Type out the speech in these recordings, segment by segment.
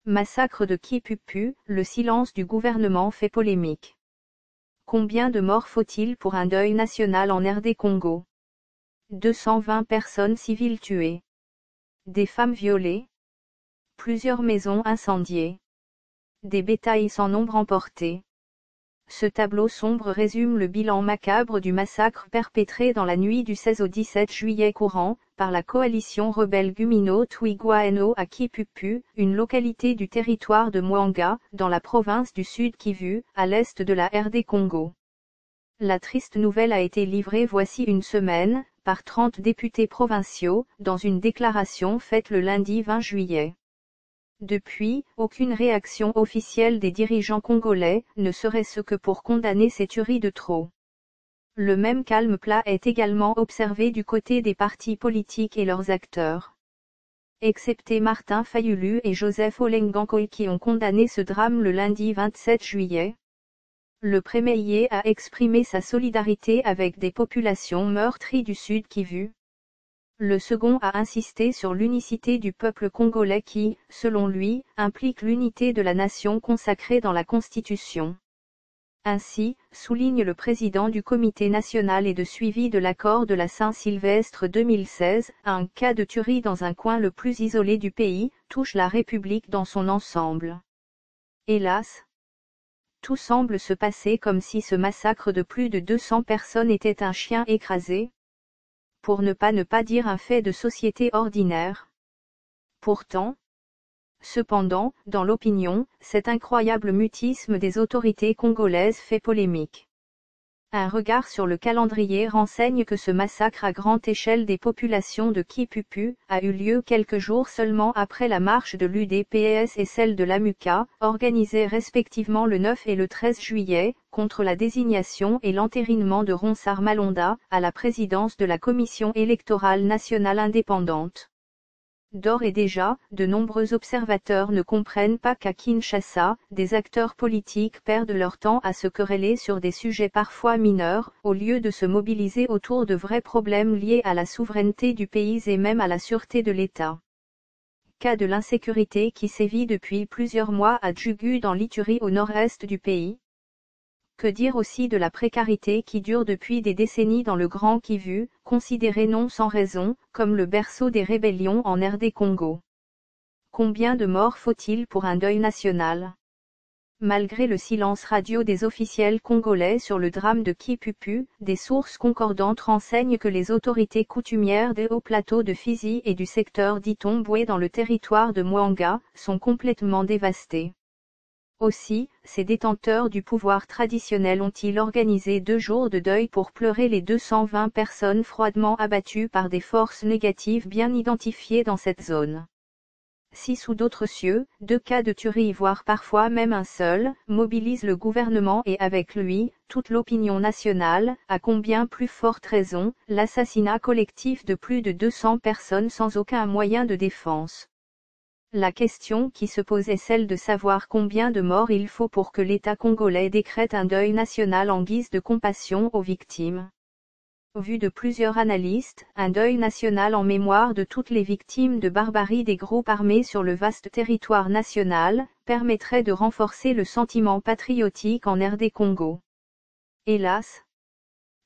Massacre de Kipupu, le silence du gouvernement fait polémique. Combien de morts faut-il pour un deuil national en RD Congo? 220 personnes civiles tuées. Des femmes violées. Plusieurs maisons incendiées. Des bétails sans nombre emportés. Ce tableau sombre résume le bilan macabre du massacre perpétré dans la nuit du 16 au 17 juillet courant, par la coalition rebelle Gumino-Twigwaeno à Kipupu, une localité du territoire de Mwanga, dans la province du Sud Kivu, à l'est de la RD Congo. La triste nouvelle a été livrée voici une semaine, par 30 députés provinciaux, dans une déclaration faite le lundi 20 juillet. Depuis, aucune réaction officielle des dirigeants congolais, ne serait-ce que pour condamner ces tueries de trop. Le même calme plat est également observé du côté des partis politiques et leurs acteurs. Excepté Martin Fayulu et Joseph Olengankoy qui ont condamné ce drame le lundi 27 juillet. Le premier a exprimé sa solidarité avec des populations meurtries du Sud Kivu. Le second a insisté sur l'unicité du peuple congolais qui, selon lui, implique l'unité de la nation consacrée dans la Constitution. Ainsi, souligne le président du Comité national et de suivi de l'accord de la Saint-Sylvestre 2016, un cas de tuerie dans un coin le plus isolé du pays, touche la République dans son ensemble. Hélas, tout semble se passer comme si ce massacre de plus de 200 personnes était un chien écrasé. Pour ne pas dire un fait de société ordinaire. Cependant, dans l'opinion, cet incroyable mutisme des autorités congolaises fait polémique. Un regard sur le calendrier renseigne que ce massacre à grande échelle des populations de Kipupu a eu lieu quelques jours seulement après la marche de l'UDPS et celle de l'AMUCA, organisées respectivement le 9 et le 13 juillet, contre la désignation et l'entérinement de Ronsard Malonda, à la présidence de la Commission électorale nationale indépendante. D'ores et déjà, de nombreux observateurs ne comprennent pas qu'à Kinshasa, des acteurs politiques perdent leur temps à se quereller sur des sujets parfois mineurs, au lieu de se mobiliser autour de vrais problèmes liés à la souveraineté du pays et même à la sûreté de l'État. Cas de l'insécurité qui sévit depuis plusieurs mois à Djugu dans l'Ituri au nord-est du pays. Que dire aussi de la précarité qui dure depuis des décennies dans le Grand Kivu, considéré non sans raison, comme le berceau des rébellions en RD Congo. Combien de morts faut-il pour un deuil national? Malgré le silence radio des officiels congolais sur le drame de Kipupu, des sources concordantes renseignent que les autorités coutumières des hauts plateaux de Fizi et du secteur d'Itombwe dans le territoire de Mwanga, sont complètement dévastées. Aussi, ces détenteurs du pouvoir traditionnel ont-ils organisé 2 jours de deuil pour pleurer les 220 personnes froidement abattues par des forces négatives bien identifiées dans cette zone. Si sous d'autres cieux, 2 cas de tuerie voire parfois même un seul, mobilisent le gouvernement et avec lui, toute l'opinion nationale, à combien plus forte raison, l'assassinat collectif de plus de 200 personnes sans aucun moyen de défense. La question qui se pose est celle de savoir combien de morts il faut pour que l'État congolais décrète un deuil national en guise de compassion aux victimes. Vu de plusieurs analystes, un deuil national en mémoire de toutes les victimes de barbarie des groupes armés sur le vaste territoire national, permettrait de renforcer le sentiment patriotique en RD Congo. Hélas,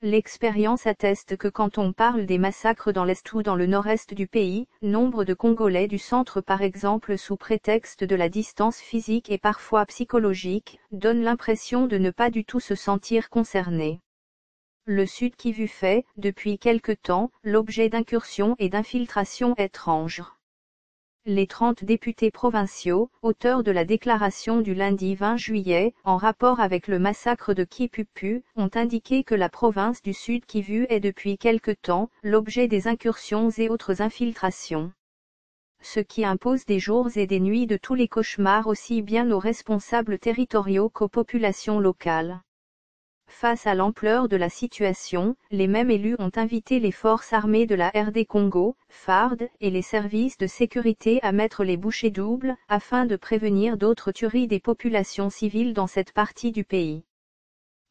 l'expérience atteste que quand on parle des massacres dans l'est ou dans le nord-est du pays, nombre de Congolais du centre par exemple sous prétexte de la distance physique et parfois psychologique, donnent l'impression de ne pas du tout se sentir concernés. Le Sud Kivu fait, depuis quelque temps, l'objet d'incursions et d'infiltrations étranges. Les 30 députés provinciaux, auteurs de la déclaration du lundi 20 juillet, en rapport avec le massacre de Kipupu, ont indiqué que la province du Sud Kivu est depuis quelque temps, l'objet des incursions et autres infiltrations. Ce qui impose des jours et des nuits de tous les cauchemars aussi bien aux responsables territoriaux qu'aux populations locales. Face à l'ampleur de la situation, les mêmes élus ont invité les forces armées de la RD Congo, FARD, et les services de sécurité à mettre les bouchées doubles, afin de prévenir d'autres tueries des populations civiles dans cette partie du pays.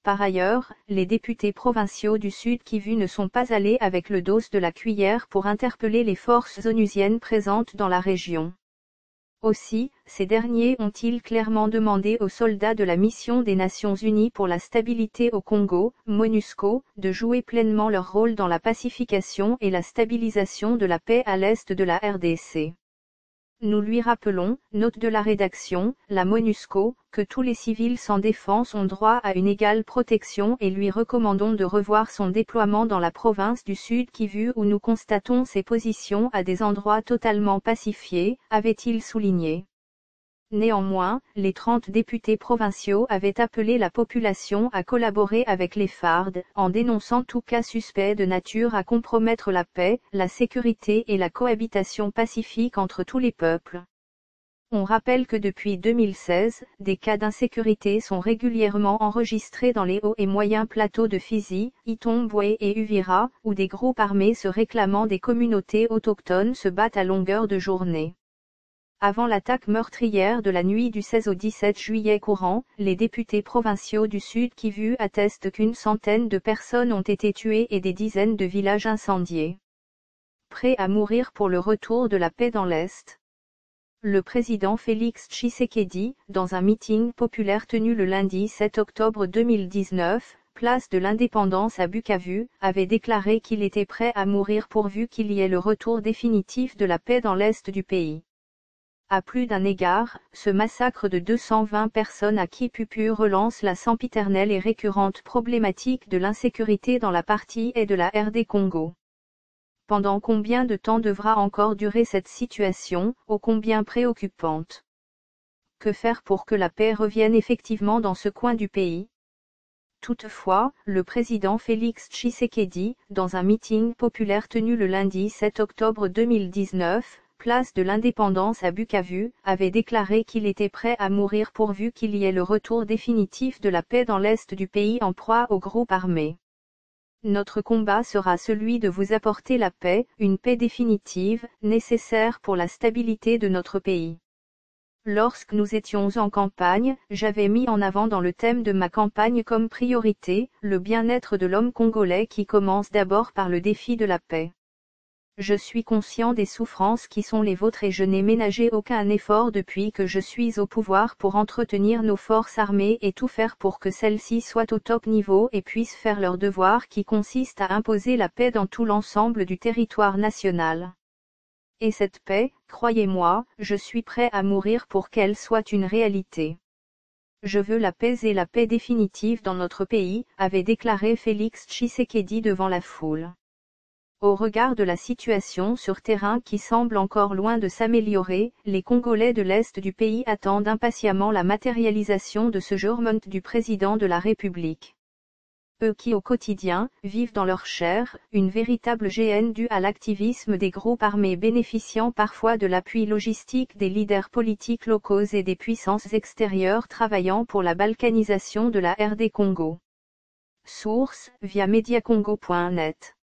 Par ailleurs, les députés provinciaux du Sud Kivu ne sont pas allés avec le dos de la cuillère pour interpeller les forces onusiennes présentes dans la région. Aussi, ces derniers ont-ils clairement demandé aux soldats de la mission des Nations Unies pour la stabilité au Congo, MONUSCO, de jouer pleinement leur rôle dans la pacification et la stabilisation de la paix à l'est de la RDC. Nous lui rappelons, note de la rédaction, la MONUSCO, que tous les civils sans défense ont droit à une égale protection et lui recommandons de revoir son déploiement dans la province du Sud Kivu où nous constatons ses positions à des endroits totalement pacifiés, avait-il souligné. Néanmoins, les 30 députés provinciaux avaient appelé la population à collaborer avec les FARD, en dénonçant tout cas suspect de nature à compromettre la paix, la sécurité et la cohabitation pacifique entre tous les peuples. On rappelle que depuis 2016, des cas d'insécurité sont régulièrement enregistrés dans les hauts et moyens plateaux de Fizi, Itombwe et Uvira, où des groupes armés se réclamant des communautés autochtones se battent à longueur de journée. Avant l'attaque meurtrière de la nuit du 16 au 17 juillet courant, les députés provinciaux du Sud Kivu attestent qu'une centaine de personnes ont été tuées et des dizaines de villages incendiés. Prêt à mourir pour le retour de la paix dans l'Est. Le président Félix Tshisekedi, dans un meeting populaire tenu le lundi 7 octobre 2019, place de l'Indépendance à Bukavu, avait déclaré qu'il était prêt à mourir pourvu qu'il y ait le retour définitif de la paix dans l'Est du pays. À plus d'un égard, ce massacre de 220 personnes à Kipupu relance la sempiternelle et récurrente problématique de l'insécurité dans la partie est de la RD Congo. Pendant combien de temps devra encore durer cette situation, ô combien préoccupante? Que faire pour que la paix revienne effectivement dans ce coin du pays? Toutefois, le président Félix Tshisekedi, dans un meeting populaire tenu le lundi 7 octobre 2019, place de l'Indépendance à Bukavu, avait déclaré qu'il était prêt à mourir pourvu qu'il y ait le retour définitif de la paix dans l'est du pays en proie aux groupes armés. Notre combat sera celui de vous apporter la paix, une paix définitive, nécessaire pour la stabilité de notre pays. Lorsque nous étions en campagne, j'avais mis en avant dans le thème de ma campagne comme priorité, le bien-être de l'homme congolais qui commence d'abord par le défi de la paix. Je suis conscient des souffrances qui sont les vôtres et je n'ai ménagé aucun effort depuis que je suis au pouvoir pour entretenir nos forces armées et tout faire pour que celles-ci soient au top niveau et puissent faire leur devoir qui consiste à imposer la paix dans tout l'ensemble du territoire national. Et cette paix, croyez-moi, je suis prêt à mourir pour qu'elle soit une réalité. Je veux la paix et la paix définitive dans notre pays, avait déclaré Félix Tshisekedi devant la foule. Au regard de la situation sur terrain qui semble encore loin de s'améliorer, les Congolais de l'Est du pays attendent impatiemment la matérialisation de ce jurement du président de la République. Eux qui au quotidien, vivent dans leur chair, une véritable gêne due à l'activisme des groupes armés bénéficiant parfois de l'appui logistique des leaders politiques locaux et des puissances extérieures travaillant pour la balkanisation de la RD Congo. Source, via mediacongo.net.